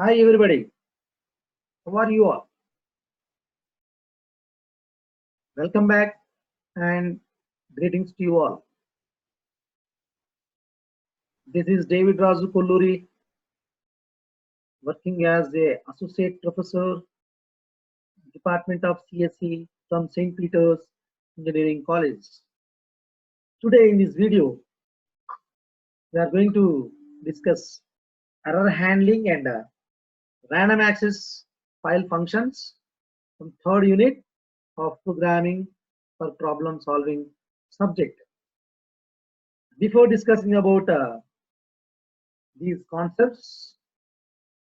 Hi everybody, how are you all? Welcome back and greetings to you all. This is David Raju Kolluri, working as a associate professor, Department of CSE from St. Peter's Engineering College. Today in this video, we are going to discuss error handling and random access file functions from third unit of programming for problem solving subject. Before discussing about these concepts,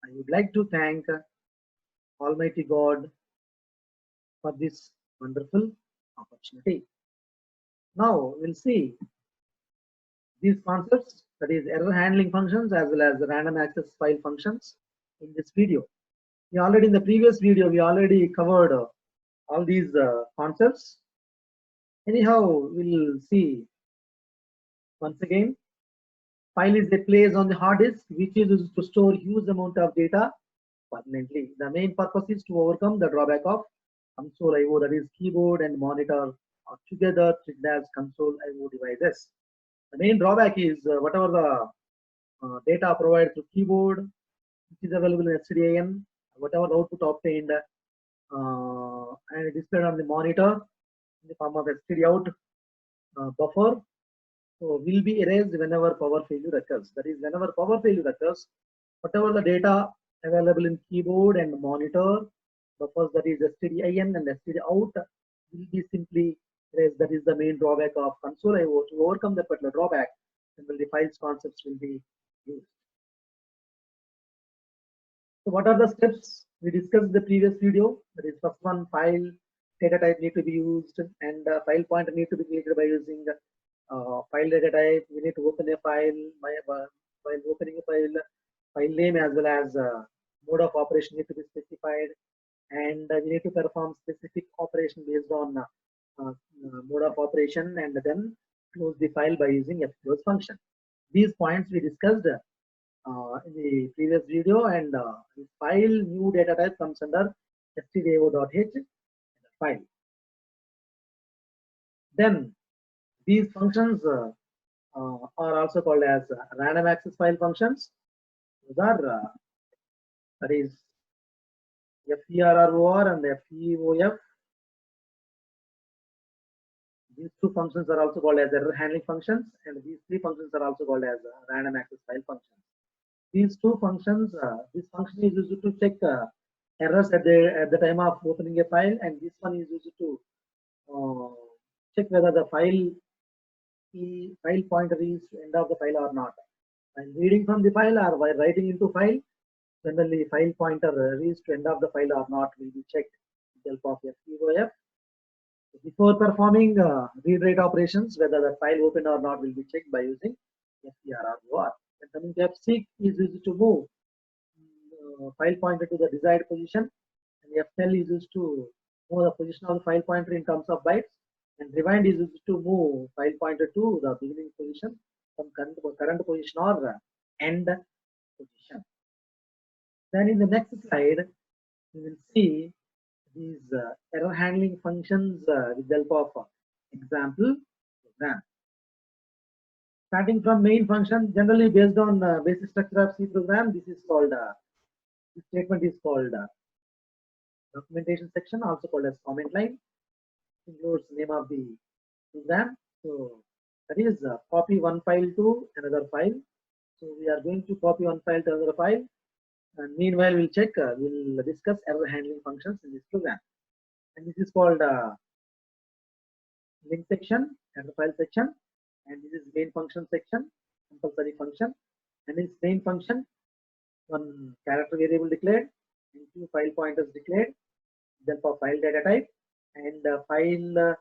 I would like to thank Almighty God for this wonderful opportunity. Now we'll see these concepts, that is error handling functions as well as the random access file functions in this video. We already in the previous video we already covered all these concepts. Anyhow, we'll see once again. File is a place on the hard disk which is used to store huge amount of data permanently. The main purpose is to overcome the drawback of console I/O, that is keyboard and monitor are together treated as console I/O devices. The main drawback is whatever the data provided through keyboard, which is available in STDIN, whatever output obtained and displayed on the monitor in the form of STD out buffer, so will be erased whenever power failure occurs. That is, whenever power failure occurs, whatever the data available in keyboard and monitor buffers, that is STDIN and STD out, will be simply erased. That is the main drawback of console I/O. To overcome that particular drawback, then the files concepts will be used. So what are the steps we discussed in the previous video? That is, first one, file data type need to be used, and file pointer need to be created by using file data type. We need to open a file while opening a file name as well as mode of operation need to be specified, and we need to perform specific operation based on mode of operation, and then close the file by using fclose function. These points we discussed in the previous video, and the file new data type comes under stdio.h file. Then these functions are also called as random access file functions. Those are that is FERROR and FEOF. These two functions are also called as error handling functions, and these three functions are also called as random access file functions. These two functions, this function is used to check errors at the time of opening a file, and this one is used to check whether the file pointer is to end of the file or not. While reading from the file or while writing into file, generally file pointer is to end of the file or not will be checked with help of FEOF. Before performing read write operations, whether the file open or not will be checked by using FERROR. And coming to fseek is used to move file pointer to the desired position, and ftell is used to move the position of the file pointer in terms of bytes, and rewind is used to move file pointer to the beginning position from current position or end position. Then in the next slide, we will see these error handling functions with the help of example program. Starting from main function, generally based on basic structure of C program, this is called this statement is called documentation section, also called as comment line. It includes name of the program. So that is copy one file to another file. So we are going to copy one file to another file, and meanwhile we'll check, we'll discuss error handling functions in this program. And this is called link section and the file section, and this is main function section, compulsory function. And this main function, one character variable declared and two file pointers declared with help of file data type, and file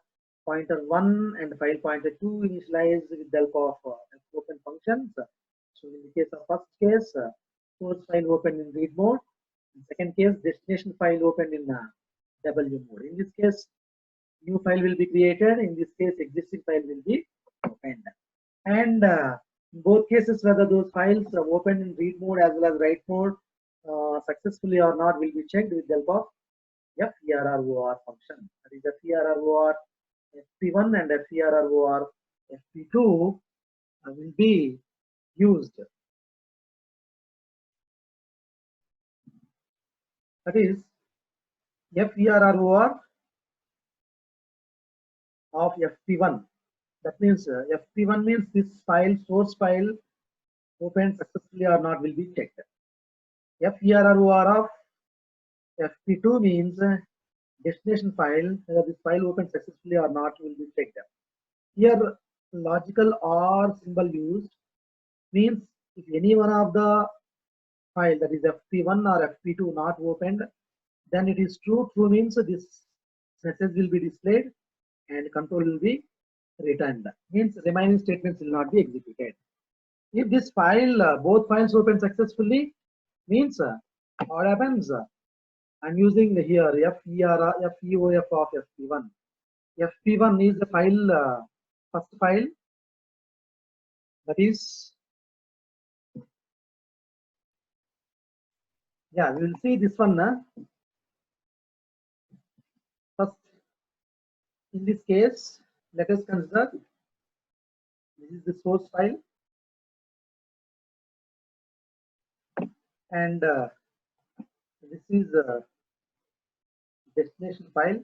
pointer 1 and file pointer 2 initialized with the help of open functions. So in the case of first case, source file opened in read mode. In second case, destination file opened in W mode. In this case, new file will be created. In this case, existing file will be opened. And in both cases, whether those files are opened in read mode as well as write mode, successfully or not will be checked with the help of FERROR function. That is FERROR FP1 and FERROR FP2 will be used. That is FERROR of FP1. That means FP1 means this file, source file, opened successfully or not will be checked. FERROR of FP2 means destination file, whether this file opened successfully or not will be checked. Here logical OR symbol used means if any one of the file, that is FP1 or FP2, not opened, then it is true. True means this message will be displayed and control will be returned. Means remaining statements will not be executed. If this file, both files open successfully, means what happens? I'm using here FEOF of FP1. FP1 is the file, first file, that is, yeah, we will see this one. First, in this case, let us consider this is the source file, and this is destination file.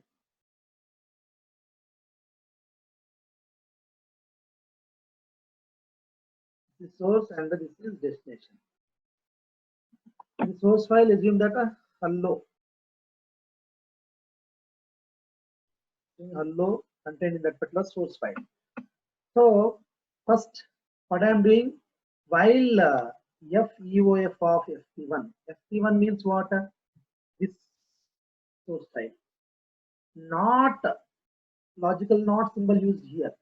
This is source and this is destination. In source file, assume that hello contained in that particular source file. So first, what I am doing, while FEOF of FP1 means what? This source file. Not logical not symbol used here.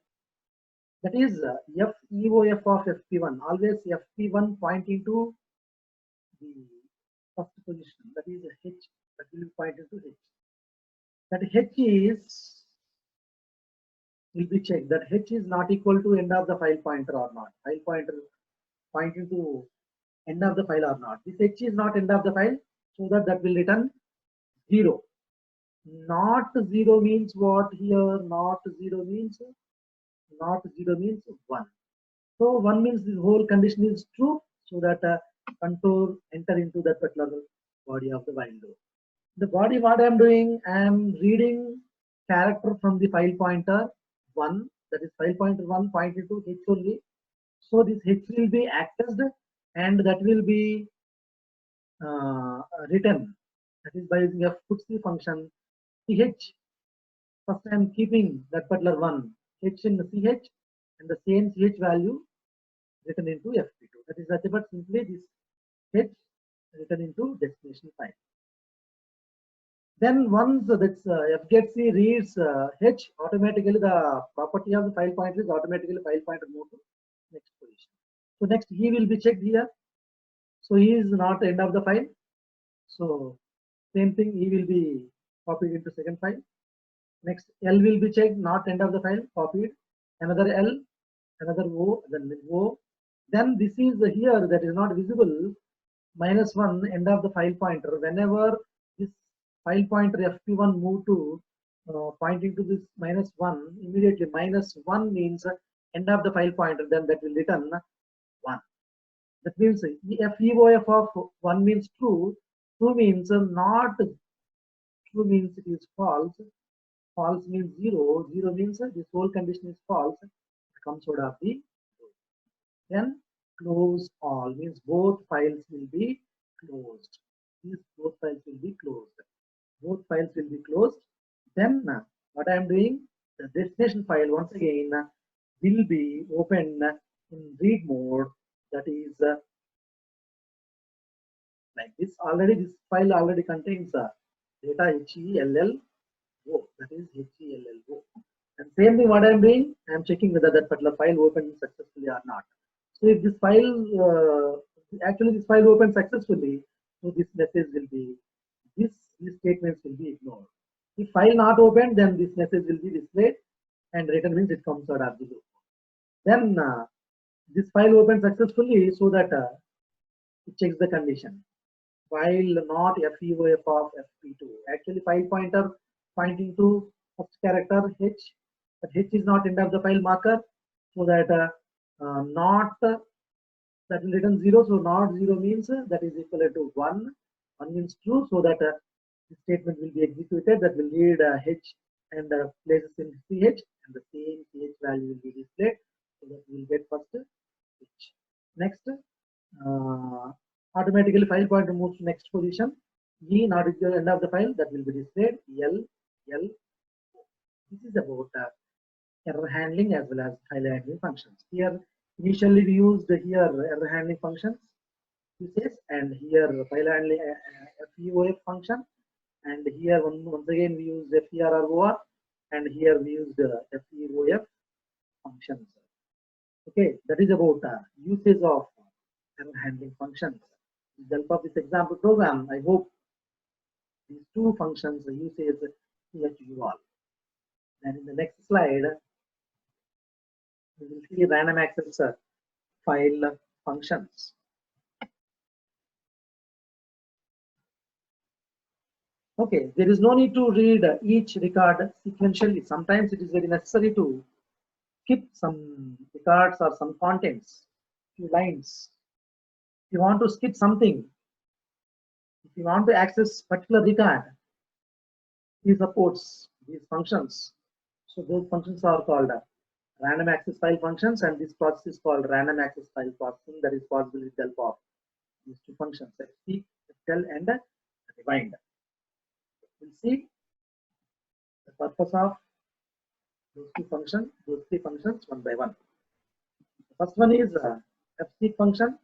That is FEOF of FP1. Always FP1 pointing to the first position. That is H. That will be pointing to H. That H is will be checked. That H is not equal to end of the file pointer or not. File pointer pointing to end of the file or not. This H is not end of the file, so that will return 0. Not 0 means what here? Not 0 means 1. So 1 means this whole condition is true, so that control enter into that particular body of the while loop. The body, what I am doing, I am reading character from the file pointer 1, that is file pointer 1 pointed to H only. So this H will be accessed and that will be written. That is by using a putc function. CH, first I am keeping that particular one H in the CH and the same CH value written into FP2. That is nothing but simply this H written into destination file. Then once this FGetC reads H, automatically the property of the file pointer is automatically file pointer move to next position. So next he will be checked here. So he is not end of the file. So same thing, he will be copied into second file. Next L will be checked, not end of the file, copied. Another L, another O, then O. Then this is here that is not visible. -1 end of the file pointer. Whenever this file pointer FP1 move to pointing to this -1, immediately -1 means end of the file pointer. Then that will return 1. That means FEOF of 1 means true. True means not. True means it is false. False means 0. 0 means this whole condition is false. It comes out of the loop. Then close all means both files will be closed. These both files will be closed. Both files will be closed. Then what I am doing, the destination file once again will be opened in read mode. That is like this. Already this file already contains data HELLO. That is HELLO. And same thing what I am doing, I am checking whether that particular file opened successfully or not. So if this file actually this file opens successfully, so this message will be these statements will be ignored. If file not opened, then this message will be displayed and written means it comes out of the loop. Then this file opens successfully, so that it checks the condition. file not FEOF of FP2. Actually, file pointer pointing to first character H, but H is not end of the file marker, so that not that will return 0. So not 0 means that is equal to 1. 1 means true, so that the statement will be executed. That will read H and places in CH, and the same CH value will be displayed. So that we will get first H. Next, automatically file pointer moves to next position. E not at the end of the file, that will be displayed. L. This is about error handling as well as file handling functions. Here, initially we used here error handling functions uses, and here file handling FEOF function, and here once again we use FERROR, and here we use the FEOF functions. Okay, that is about usage of error handling functions. With the help of this example program, I hope these two functions usage clear to you all. And in the next slide, we will see random access file functions. Okay, there is no need to read each record sequentially. Sometimes it is very necessary to skip some records or some contents, few lines. If you want to skip something, if you want to access particular record, it supports these functions. So those functions are called random access file functions, and this process is called random access file processing. That is possible with the help of these two functions, seek, tell, and rewind. We'll see the purpose of those two functions, those three functions one by one. The first one is fseek function.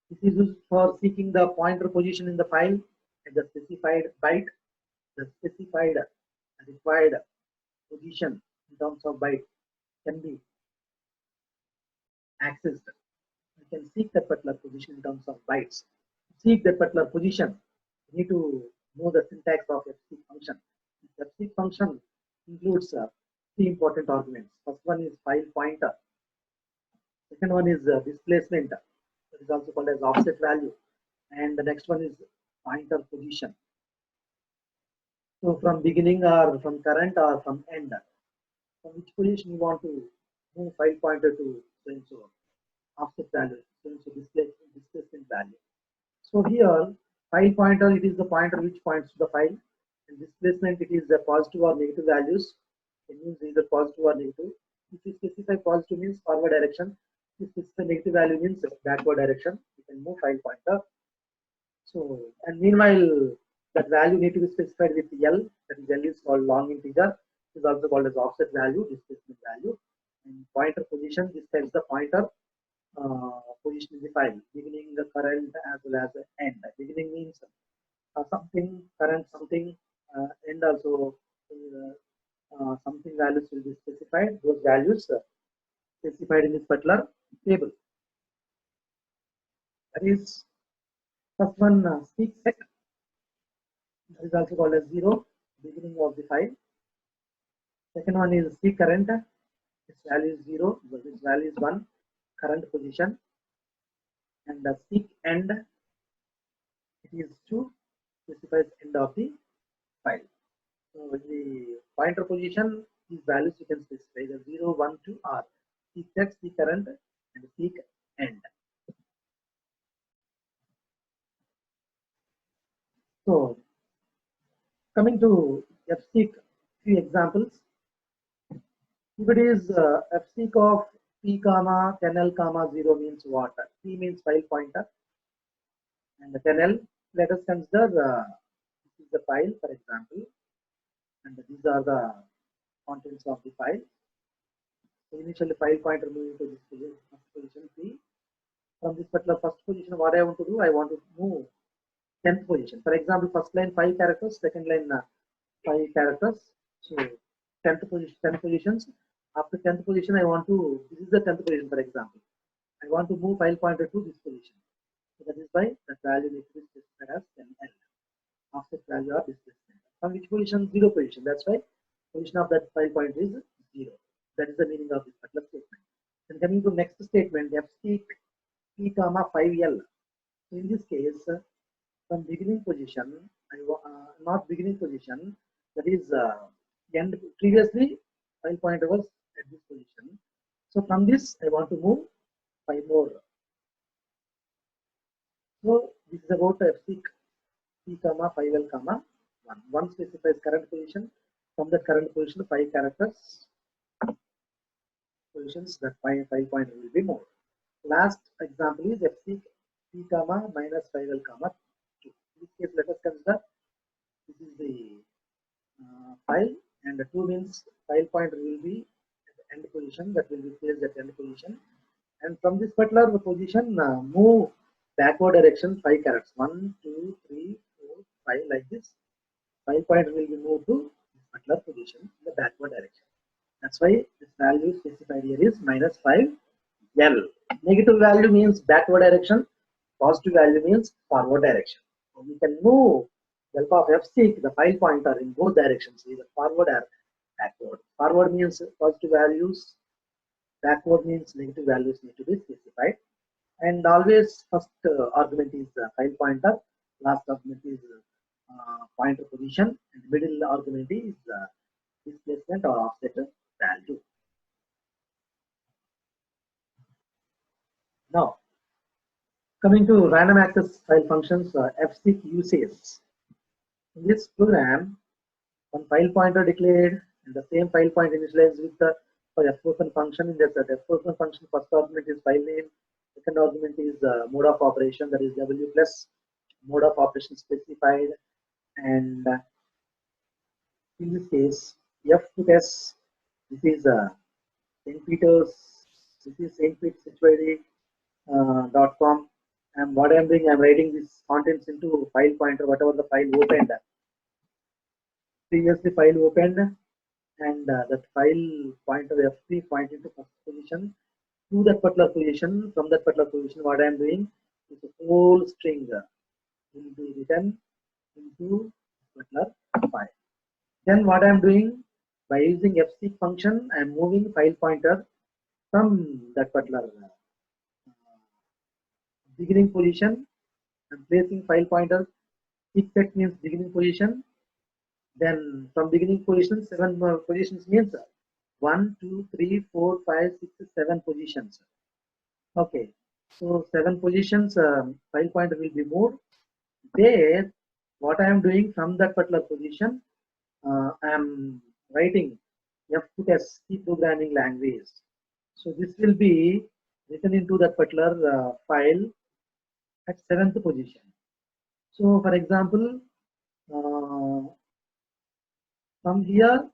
This is used for seeking the pointer position in the file at the specified byte. The specified required position in terms of byte can be accessed. You can seek that particular position in terms of bytes. To seek that particular position, you need to know the syntax of fseek function. The fseek function includes three important arguments. First one is file pointer. Second one is displacement. That is also called as offset value. And the next one is pointer position. So from beginning or from current or from end, from which position you want to move file pointer to so offset value, so displacement value. So here file pointer, it is the pointer which points to the file, and displacement, it is the positive or negative values. It means either positive or negative. If you specify positive means forward direction, if you specify negative value means backward direction. You can move file pointer. So, and meanwhile that value need to be specified with L. That is L is called long integer. It is also called as offset value, displacement value. And pointer position, this tells the pointer position in the file, beginning, the current, as well as the end. Beginning means something, current something, end also something values will be specified. Those values specified in this particular table. That is first one seek set. That is also called as 0, beginning of the file. Second one is seek current. Its value is 0, but its value is 1, current position. And the seek end, it is 2, specifies end of the file. So in the pointer position, these values you can specify the 0, 1, 2 are seek set, seek current, and seek end. So coming to fseek, few examples. If it is fseek of p comma 10l comma 0 means what? P means file pointer, and the 10l, let us consider this is the file, for example, and these are the contents of the file. So initially file pointer moving to this position P. From this particular first position, what I want to do, I want to move 10th position. For example, first line 5 characters, second line 5 characters. So 10th position, 10 positions. After 10th position, I want to, this is the 10th position, for example. I want to move file pointer to this position. So that is why the value needs to be specified as 10L. Offset value of displacement. From which position? 0 position. That's why position of that file pointer is 0. That is the meaning of this particular statement. Then coming to next statement, fseek p comma 5L. So in this case, from beginning position, not beginning position, that is end. Previously, file pointer was at this position. So from this, I want to move 5 more. So this is about fseek p comma 5l comma 1. 1 specifies current position. From that current position, 5 characters positions that 5 pointer will be moved. Last example is fseek p comma minus 5l comma 2. In this case, let us consider this is the file, and the 2 means file pointer will be at the end position, that will be placed at end position, and from this particular position move backward direction 5 characters, 1 2 3 4 5, like this. File pointer will be moved to this particular position in the backward direction. That's why this value specified here is minus 5l. Negative value means backward direction, positive value means forward direction. So we can move the help of fseek the file pointer in both directions, either forward or backward. Forward means positive values, backward means negative values need to be specified. And always first argument is file pointer, last argument is pointer position, and middle argument is displacement or offset value. Now, coming to random access file functions, fseek uses. In this program, one file pointer declared and the same file point initialized with the fopen function. In that fopen function, first argument is file name, second argument is mode of operation, that is w plus mode of operation specified, and in this case f to s, this is St. Peter's, this is St. Peter's .com, and what I'm doing, I'm writing this contents into file pointer, whatever the file opened, previously file opened, and that file pointer f3 pointing to first position to that particular position. From that particular position, what I am doing is a whole string will be written into particular file. Then what I am doing, by using fseek function, I am moving file pointer from that particular beginning position and placing file pointer. Seek set means beginning position. Then from beginning position, 7 positions means 1, 2, 3, 4, 5, 6, 7 positions. Okay, so 7 positions, file pointer will be moved. There, what I am doing from that particular position, I am writing f2s C programming language. So this will be written into that particular file at 7th position. So for example, from here,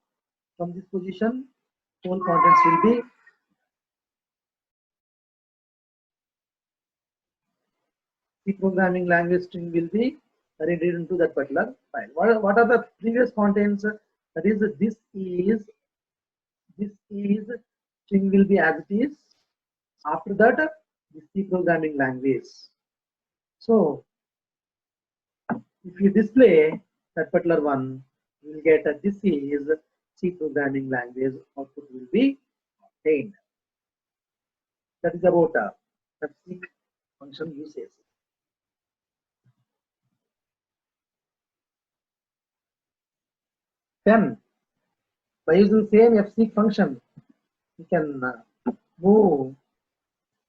from this position, whole contents will be C programming language string will be rendered into that particular file. What are the previous contents? That is, this is string will be as it is. After that, this C programming language. So if you display that particular one, you will get this is C programming language. Output will be obtained. That is about fseek function usage. Then, by using same fseek function, you can move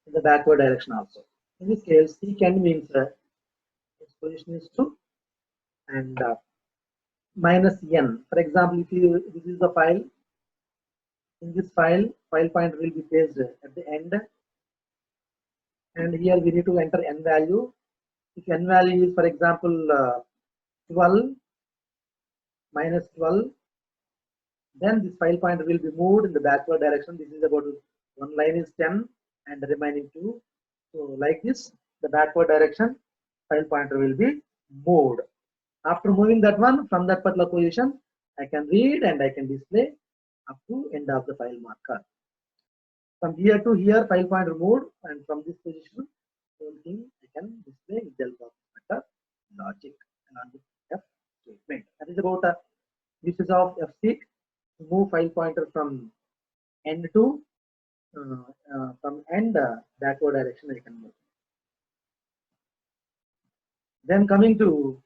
in the backward direction also. In this case, seek end means its position is 2 and minus n. For example, if you this is the file, in this file pointer will be placed at the end, and here we need to enter n value. If n value is, for example, 12 minus 12, then this file pointer will be moved in the backward direction. This is about one line is 10 and the remaining 2. So like this, the backward direction file pointer will be moved. After moving that one from that particular position, I can read and I can display up to end of the file marker. From here to here, file pointer moved, and from this position, whole thing I can display with the help of logic along with F statement. That is about uses of fseek to move file pointer from end to from end backward direction I can move. Then coming to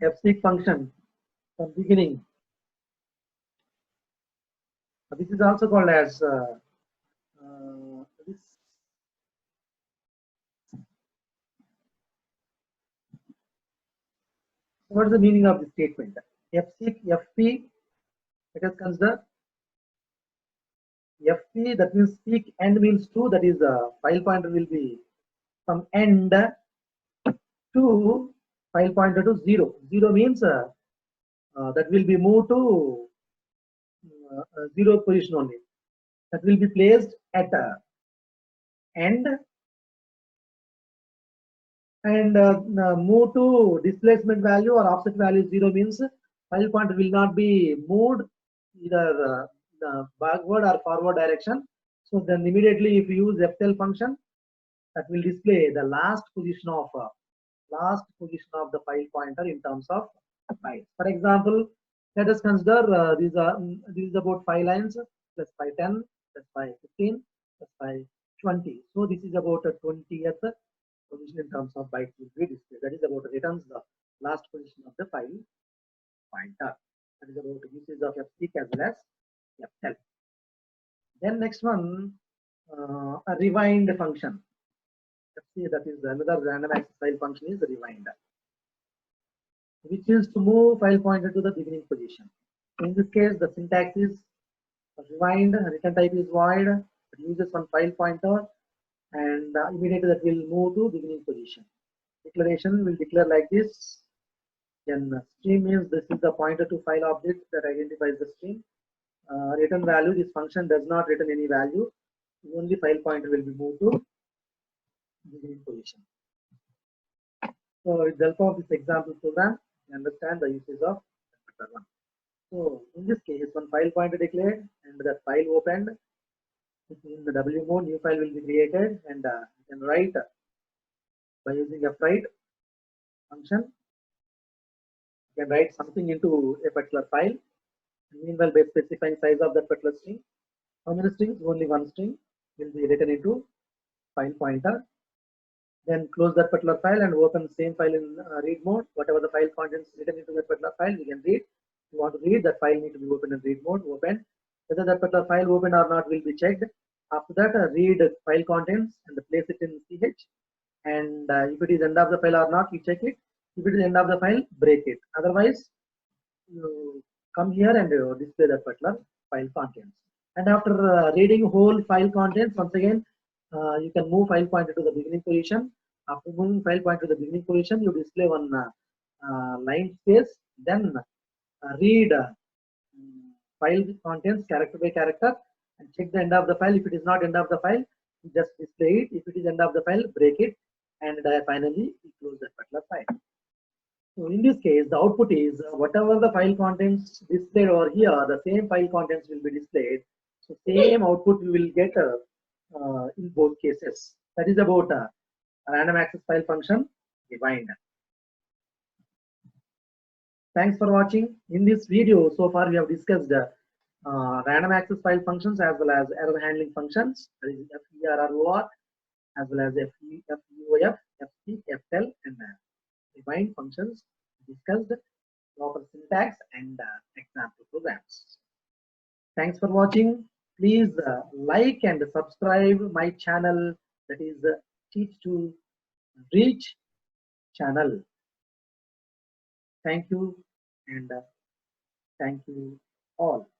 fseek function from beginning. This is also called as this. What is the meaning of this statement? Fseek, fp, let us consider fp, that means seek end means to, that is file pointer will be from end to file pointer to 0. 0 means that will be moved to 0 position only. That will be placed at end and move to displacement value or offset value 0 means file pointer will not be moved either the backward or forward direction. So then immediately if you use ftl function, that will display the last position of the file pointer in terms of bytes. For example, let us consider these is about 5 lines plus 510 plus 515 plus 520. So this is about a 20th position in terms of bytes will be displayed. That is about returns the last position of the file pointer. That is about usage of fseek as well as ftl. Then next one, a rewind function. Fc, that is another random access file function, is rewind, which is to move file pointer to the beginning position. In this case, the syntax is rewind, return type is void, it uses one file pointer, and immediately that will move to beginning position. Declaration will declare like this. Then stream means this is the pointer to file object that identifies the stream. Return value, this function does not return any value. Only file pointer will be moved to beginning position. So with the help of this example program, you understand the usage of that one. So in this case, one file pointer declared and that file opened. In the W mode, new file will be created, and you can write by using a write function. You can write something into a particular file. Meanwhile, by specifying size of that particular string, how many strings? Only one string will be written into file pointer. Then close that particular file and open the same file in read mode. Whatever the file contents written into that particular file, we can read. If you want to read, that file need to be opened in read mode. Open. Whether that particular file opened or not will be checked. After that, read file contents and place it in ch. And if it is end of the file or not, you check it. If it is end of the file, break it. Otherwise, you come here and display that particular file contents. And after reading whole file contents, once again, you can move file pointer to the beginning position. After moving file pointer to the beginning position, you display one line space. Then read file contents character by character and check the end of the file. If it is not end of the file, you just display it. If it is end of the file, break it, and finally you close that particular file. So in this case, the output is whatever the file contents displayed over here, the same file contents will be displayed. So same output we will get in both cases. That is about random access file function rewind. Thanks for watching. In this video, so far we have discussed random access file functions as well as error handling functions. That is FERROR as well as FUOF, fseek, ftl, and rewind functions discussed, proper syntax, and example programs. Thanks for watching. Please like and subscribe my channel, that is Teach to Reach channel. Thank you, and thank you all.